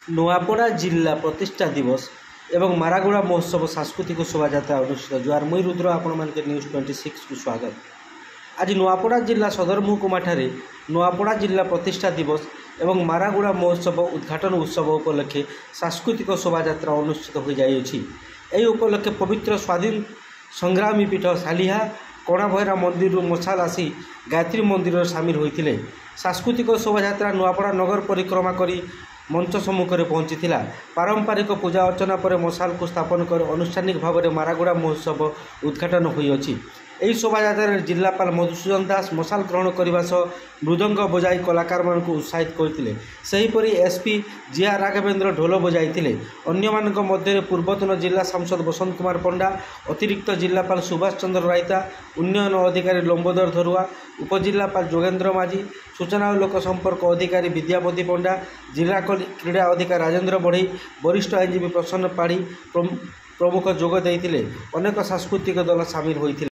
नूआपड़ा जिला प्रतिष्ठा दिवस एवं मारागुड़ा महोत्सव सांस्कृतिक शोभायात्रा अनुष्ठित। जुआर मुई रुद्र आपण मानके न्यूज 26 को स्वागत। आज नूआपड़ा जिला सदर महकुमा ठारे नूआपड़ा जिला प्रतिष्ठा दिवस एवं मारागुड़ा महोत्सव उद्घाटन उत्सव उपलक्षे सांस्कृतिक शोभायात्रा अनुष्ठित हो जाइछि। एही उपलक्षे पवित्र स्वाधीन संग्रामी पीठ सालिहा कणाभैरा मंदिर मशाल आसी गायत्री मंदिर सामिल होते। सांस्कृतिक शोभायात्रा नूआपड़ा नगर परिक्रमा करी मंच सम्मुख में पहुंची। पारंपरिक पूजा अर्चना पर मशाल को स्थापन कर अनुष्ठानिक भाव में मारागुड़ा महोत्सव उद्घाटन होइछि। एही शोभायात्रा जिलापाल मधुसूदन दास मशाल ग्रहण करने सह मृदंग बजाई कलाकार मान उत्साहित करते। सेहीपरि एसपी जिया राघवेंद्र ढोल बजाई। अन्य मध्य पूर्वतन जिला सांसद बसंत कुमार पंडा, अतिरिक्त जिलापाल सुभाष चंद्र रायता, उन्नयन अधिकारी लंबोदर धरुआ, उपजिलापाल जोगेन्द्र माझी, सूचना और लोक संपर्क अधिकारी विद्यापति पंडा, जिला क्रीड़ा अधिकारी राजेन्द्र बढ़ई, वरिष्ठ आईनजीवी प्रसन्न पाढ़ी प्रमुख जोग देते। अनेक सांस्कृतिक दल सामिल होते।